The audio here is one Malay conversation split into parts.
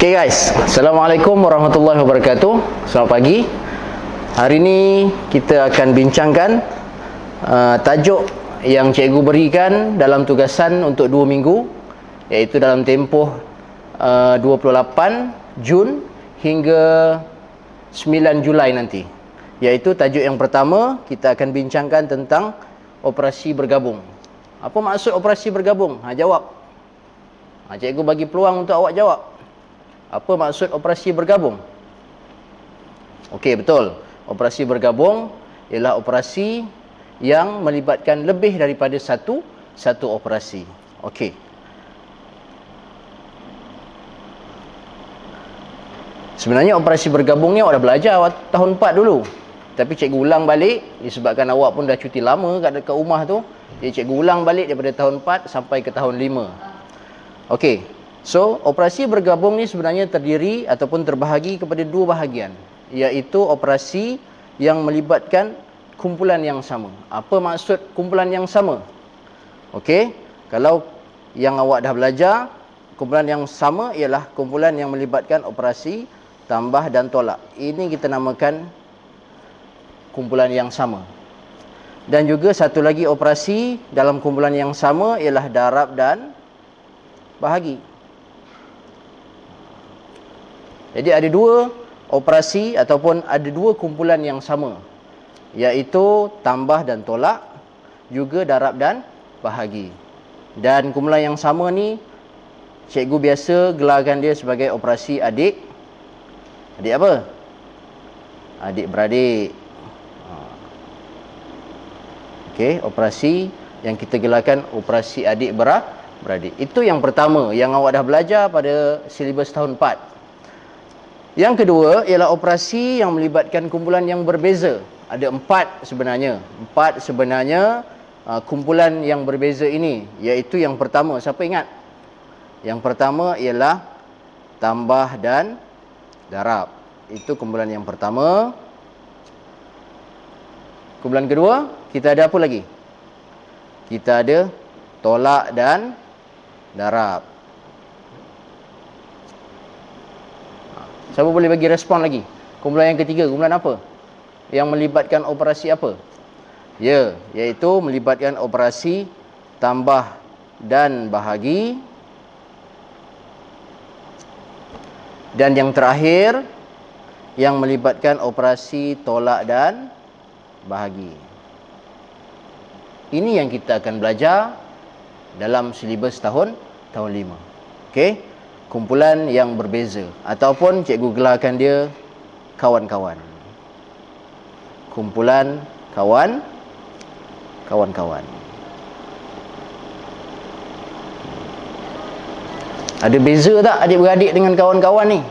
Okay guys, Assalamualaikum warahmatullahi wabarakatuh. Selamat pagi. Hari ini kita akan bincangkan tajuk yang cikgu berikan dalam tugasan untuk 2 minggu, iaitu dalam tempoh 28 Jun hingga 9 Julai nanti. Iaitu tajuk yang pertama, kita akan bincangkan tentang operasi bergabung. Apa maksud operasi bergabung? Jawab. Cikgu bagi peluang untuk awak jawab. Apa maksud operasi bergabung? Okey, betul. Operasi bergabung ialah operasi yang melibatkan lebih daripada satu operasi. Okey. Sebenarnya operasi bergabung ni awak dah belajar tahun 4 dulu. Tapi cikgu ulang balik disebabkan awak pun dah cuti lama kat rumah tu. Jadi cikgu ulang balik daripada tahun 4 sampai ke tahun 5. Okey. So, operasi bergabung ni sebenarnya terdiri ataupun terbahagi kepada 2 bahagian, iaitu operasi yang melibatkan kumpulan yang sama. Apa maksud kumpulan yang sama? Okey, kalau yang awak dah belajar, kumpulan yang sama ialah kumpulan yang melibatkan operasi tambah dan tolak. Ini kita namakan kumpulan yang sama. Dan juga satu lagi operasi dalam kumpulan yang sama ialah darab dan bahagi. Jadi ada 2 operasi ataupun ada 2 kumpulan yang sama, iaitu tambah dan tolak, juga darab dan bahagi. Dan kumpulan yang sama ni cikgu biasa gelarkan dia sebagai operasi adik. Adik apa? Adik beradik. Okey, operasi yang kita gelarkan operasi adik beradik. Itu yang pertama yang awak dah belajar pada silibus tahun 4. Yang kedua ialah operasi yang melibatkan kumpulan yang berbeza. Ada 4 sebenarnya. 4 sebenarnya kumpulan yang berbeza ini. Iaitu yang pertama, siapa ingat? Yang pertama ialah tambah dan darab. Itu kumpulan yang pertama. Kumpulan kedua, kita ada apa lagi? Kita ada tolak dan darab. Siapa boleh bagi respon lagi? Kumpulan yang ketiga, kumpulan apa? Yang melibatkan operasi apa? Ya, iaitu melibatkan operasi tambah dan bahagi. Dan yang terakhir, yang melibatkan operasi tolak dan bahagi. Ini yang kita akan belajar dalam silibus tahun 5. Okey? Kumpulan yang berbeza, ataupun cikgu gelarkan dia kawan-kawan. Kumpulan kawan-kawan. Ada beza tak adik-beradik dengan kawan-kawan ni?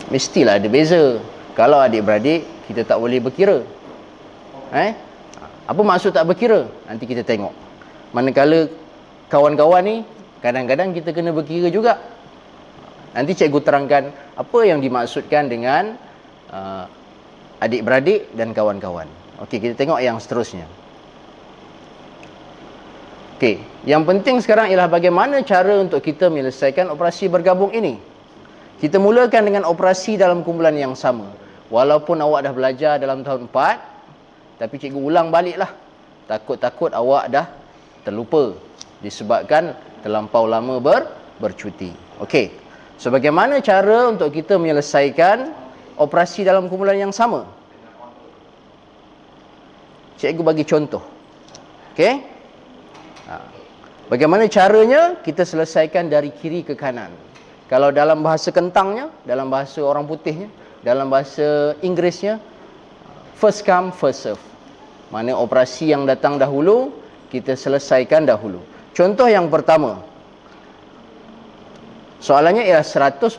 Mestilah ada beza. Kalau adik-beradik kita tak boleh berkira. Apa maksud tak berkira? Nanti kita tengok. Manakala kawan-kawan ni kadang-kadang kita kena berkira juga. Nanti cikgu terangkan apa yang dimaksudkan dengan adik-beradik dan kawan-kawan. Okey, kita tengok yang seterusnya. Okey, yang penting sekarang ialah bagaimana cara untuk kita menyelesaikan operasi bergabung ini. Kita mulakan dengan operasi dalam kumpulan yang sama. Walaupun awak dah belajar dalam tahun 4, tapi cikgu ulang baliklah. Takut-takut awak dah terlupa disebabkan terlampau lama bercuti. Okey. So, bagaimana cara untuk kita menyelesaikan operasi dalam kumpulan yang sama? Cikgu bagi contoh. Okey? Bagaimana caranya? Kita selesaikan dari kiri ke kanan. Kalau dalam bahasa kentangnya, dalam bahasa orang putihnya, dalam bahasa Inggerisnya, first come, first serve. Mana operasi yang datang dahulu, kita selesaikan dahulu. Contoh yang pertama. Soalannya ialah 124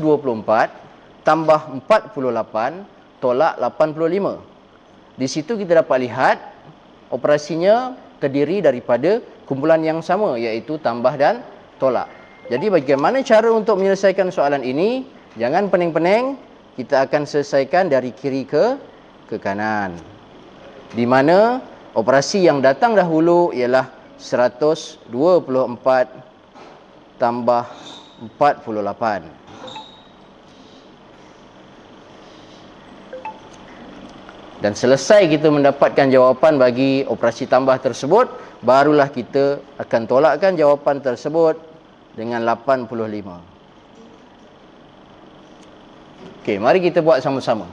tambah 48 tolak 85. Di situ kita dapat lihat operasinya terdiri daripada kumpulan yang sama, iaitu tambah dan tolak. Jadi bagaimana cara untuk menyelesaikan soalan ini? Jangan pening-pening, kita akan selesaikan dari kiri ke kanan. Di mana operasi yang datang dahulu ialah 124 tambah 48. Dan selesai kita mendapatkan jawapan bagi operasi tambah tersebut, barulah kita akan tolakkan jawapan tersebut dengan 85. Okey, mari kita buat sama-sama.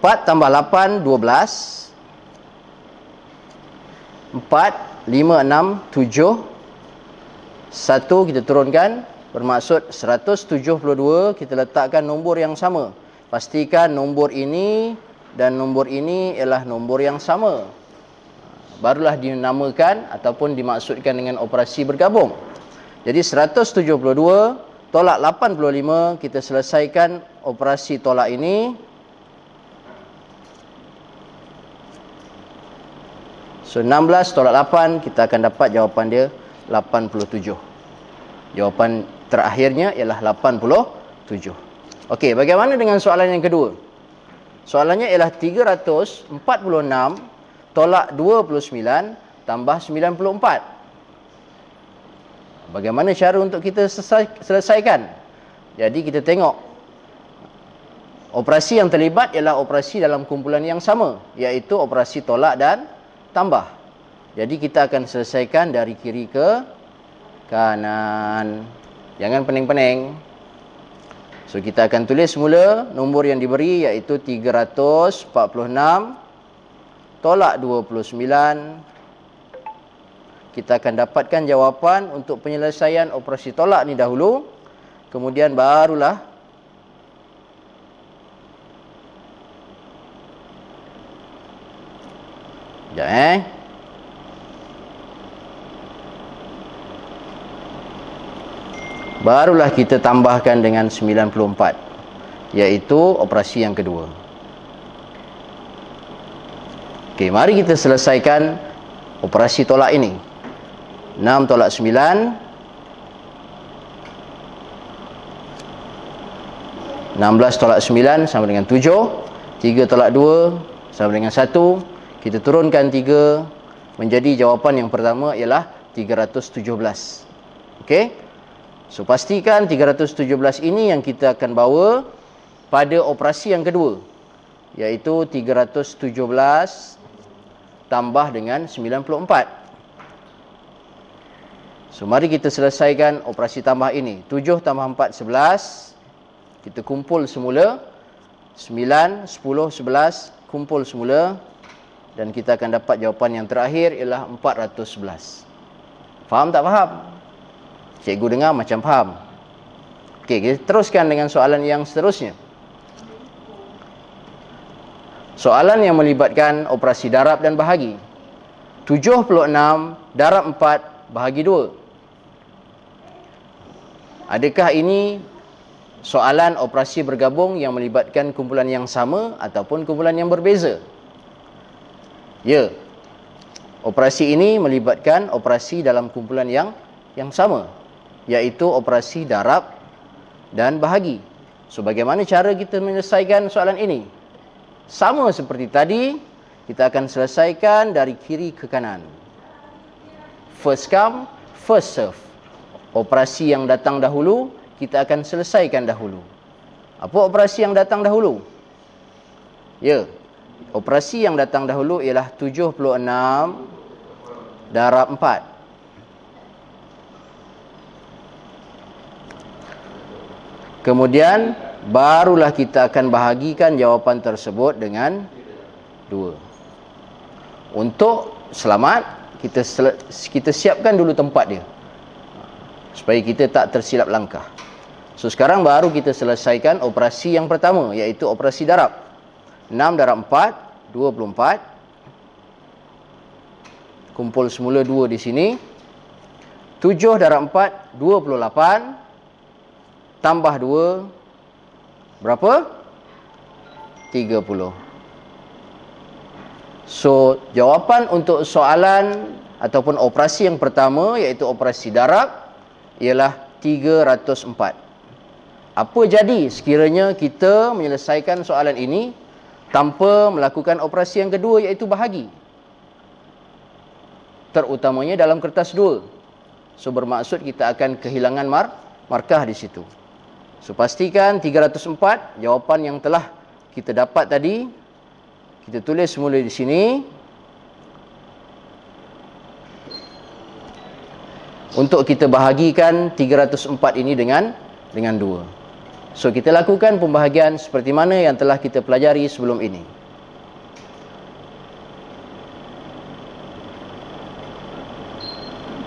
4 tambah 8, 12. 4, 5, 6, 7. 1 kita turunkan, bermaksud 172, kita letakkan nombor yang sama. Pastikan nombor ini dan nombor ini ialah nombor yang sama. Barulah dinamakan ataupun dimaksudkan dengan operasi bergabung. Jadi 172 tolak 85, kita selesaikan operasi tolak ini. So 16 tolak 8, kita akan dapat jawapan dia 87. Jawapan terakhirnya ialah 87. Okey, bagaimana dengan soalan yang kedua? Soalannya ialah 346 tolak 29 tambah 94. Bagaimana cara untuk kita selesaikan? Jadi kita tengok. Operasi yang terlibat ialah operasi dalam kumpulan yang sama, iaitu operasi tolak dan tambah. Jadi kita akan selesaikan dari kiri ke kanan. Jangan pening-pening. So kita akan tulis semula nombor yang diberi, iaitu 346 tolak 29. Kita akan dapatkan jawapan untuk penyelesaian operasi tolak ni dahulu. Kemudian barulah sekejap barulah kita tambahkan dengan 94, iaitu operasi yang kedua. Okey, mari kita selesaikan operasi tolak ini. 6 tolak 9, 16 tolak 9 sama dengan 7. 3 tolak 2 sama dengan 1. Kita turunkan 3, menjadi jawapan yang pertama ialah 317. Okey. So pastikan 317 ini yang kita akan bawa pada operasi yang kedua, iaitu 317 tambah dengan 94. So mari kita selesaikan operasi tambah ini. 7 tambah 4, 11. Kita kumpul semula. 9, 10, 11 kumpul semula. Dan kita akan dapat jawapan yang terakhir ialah 411. Faham tak faham? Cikgu dengar macam faham. Okey, kita teruskan dengan soalan yang seterusnya. Soalan yang melibatkan operasi darab dan bahagi. 76 darab 4 bahagi 2. Adakah ini soalan operasi bergabung yang melibatkan kumpulan yang sama ataupun kumpulan yang berbeza? Ya. Operasi ini melibatkan operasi dalam kumpulan yang sama, iaitu operasi darab dan bahagi. So bagaimana cara kita menyelesaikan soalan ini? Sama seperti tadi, kita akan selesaikan dari kiri ke kanan. First come, first serve. Operasi yang datang dahulu, kita akan selesaikan dahulu. Apa operasi yang datang dahulu? Ya, operasi yang datang dahulu ialah 76 darab 4. Kemudian barulah kita akan bahagikan jawapan tersebut dengan 2. Untuk selamat, kita siapkan dulu tempat dia, supaya kita tak tersilap langkah. So sekarang baru kita selesaikan operasi yang pertama, iaitu operasi darab. 6 darab 4, 24. Kumpul semula 2 di sini. 7 darab 4, 28. Tambah 2, berapa? 30. So, jawapan untuk soalan ataupun operasi yang pertama, iaitu operasi darab, ialah 304. Apa jadi sekiranya kita menyelesaikan soalan ini tanpa melakukan operasi yang kedua, iaitu bahagi? Terutamanya dalam kertas 2. So, bermaksud kita akan kehilangan markah di situ. So pastikan 304 jawapan yang telah kita dapat tadi Kita tulis semula di sini. Untuk kita bahagikan 304 ini dengan 2. So, kita lakukan pembahagian seperti mana yang telah kita pelajari sebelum ini.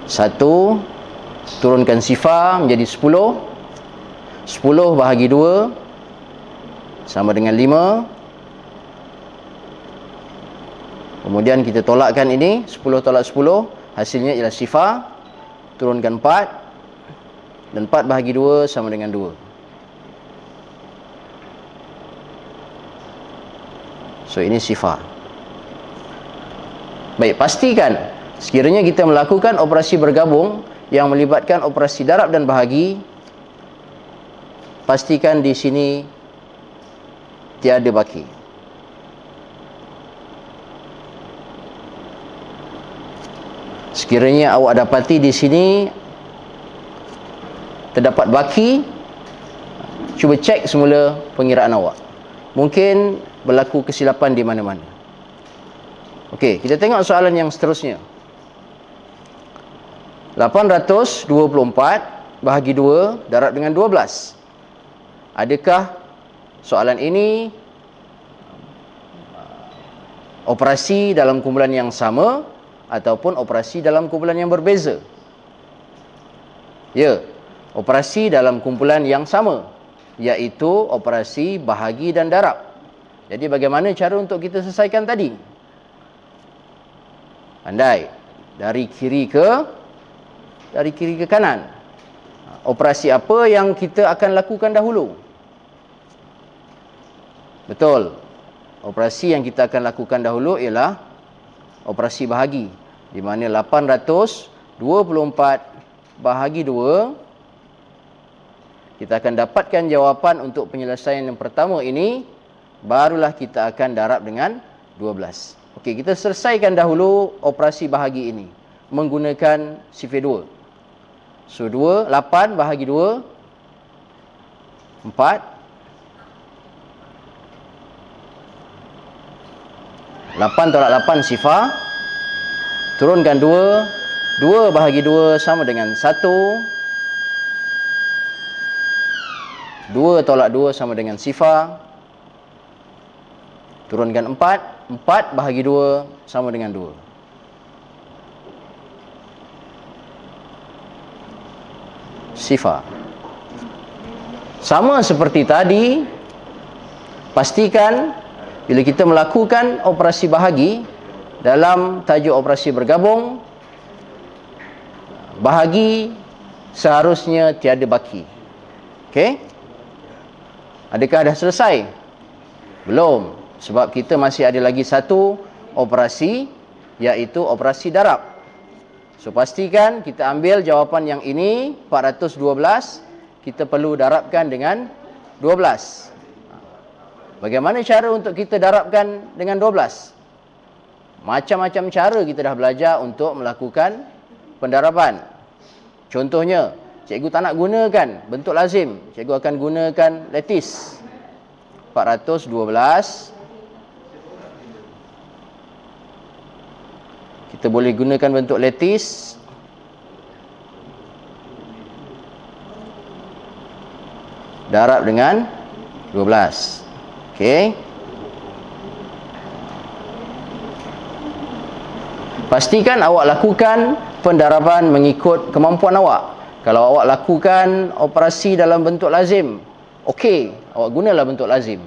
Satu, turunkan sifar menjadi 10. 10 bahagi 2 sama dengan 5. Kemudian kita tolakkan ini, 10 tolak 10, hasilnya ialah sifar. Turunkan 4. Dan 4 bahagi 2 sama dengan 2. So, ini sifar. Baik, pastikan sekiranya kita melakukan operasi bergabung yang melibatkan operasi darab dan bahagi, pastikan di sini tiada baki. Sekiranya awak dapati di sini terdapat baki, cuba cek semula pengiraan awak. Mungkin berlaku kesilapan di mana-mana. Okey, kita tengok soalan yang seterusnya. 824 bahagi 2 darab dengan 12. Adakah soalan ini operasi dalam kumpulan yang sama ataupun operasi dalam kumpulan yang berbeza? Ya, operasi dalam kumpulan yang sama, iaitu operasi bahagi dan darab. Jadi bagaimana cara untuk kita selesaikan tadi? Pandai. Dari kiri ke kanan. Operasi apa yang kita akan lakukan dahulu? Betul. Operasi yang kita akan lakukan dahulu ialah operasi bahagi, di mana 824 bahagi 2, kita akan dapatkan jawapan untuk penyelesaian yang pertama ini, barulah kita akan darab dengan 12. Okey, kita selesaikan dahulu operasi bahagi ini menggunakan sifar 2. So, 8 bahagi 2, 4. 8 tolak 8 sifar. Turunkan 2. 2 bahagi 2 sama dengan 1. 2 tolak 2 sama dengan sifar. Turunkan 4. 4 bahagi 2 sama dengan 2. Sifar. Sama seperti tadi, pastikan bila kita melakukan operasi bahagi dalam tajuk operasi bergabung, bahagi seharusnya tiada baki. Okey? Adakah dah selesai? Belum, sebab kita masih ada lagi satu operasi, iaitu operasi darab. So, pastikan kita ambil jawapan yang ini, 412, kita perlu darabkan dengan 12. Bagaimana cara untuk kita darabkan dengan 12? Macam-macam cara kita dah belajar untuk melakukan pendaraban. Contohnya, cikgu tak nak gunakan bentuk lazim. Cikgu akan gunakan lattice. 412. Kita boleh gunakan bentuk lattice. Darab dengan 12. Okey. Pastikan awak lakukan pendaraban mengikut kemampuan awak. Kalau awak lakukan operasi dalam bentuk lazim, okey, awak gunalah bentuk lazim.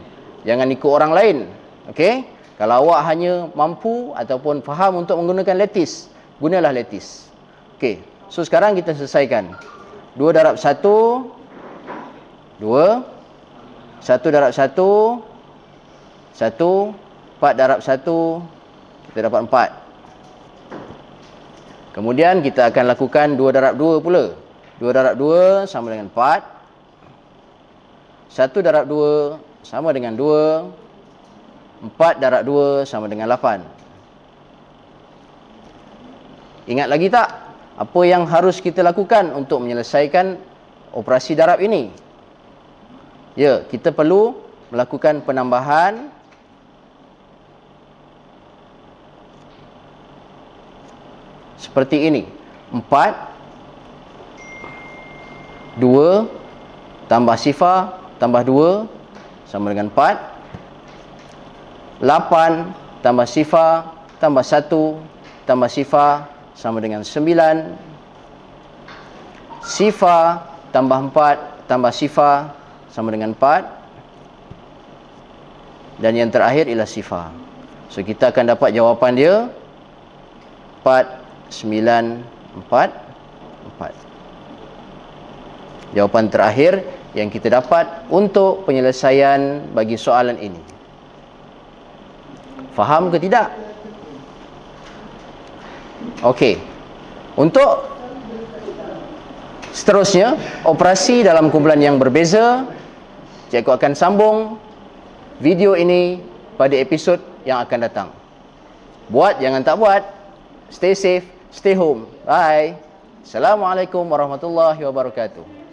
Jangan ikut orang lain. Okey? Kalau awak hanya mampu ataupun faham untuk menggunakan lattice, gunalah lattice. Okey. So, sekarang kita selesaikan. 2 darab 1, 2. 1 darab 1, 1. 4 darab 1, kita dapat 4. Kemudian kita akan lakukan 2 darab 2 pula. 2 darab 2 sama dengan 4. 1 darab 2 sama dengan 2. 4 darab 2 sama dengan 8. Ingat lagi tak apa yang harus kita lakukan untuk menyelesaikan operasi darab ini? Ya, kita perlu melakukan penambahan seperti ini. 4 2 tambah sifar tambah 2 sama dengan 4. 8 tambah sifar tambah 1 tambah sifar sama dengan 9. Sifar tambah 4 tambah sifar sama dengan 4. Dan yang terakhir ialah sifar. So kita akan dapat jawapan dia 4944. Jawapan terakhir yang kita dapat untuk penyelesaian bagi soalan ini. Faham ke tidak? Okey. Untuk seterusnya, operasi dalam kumpulan yang berbeza, cikgu akan sambung video ini pada episod yang akan datang. Buat jangan tak buat. Stay safe, stay home. Bye. Assalamualaikum warahmatullahi wabarakatuh.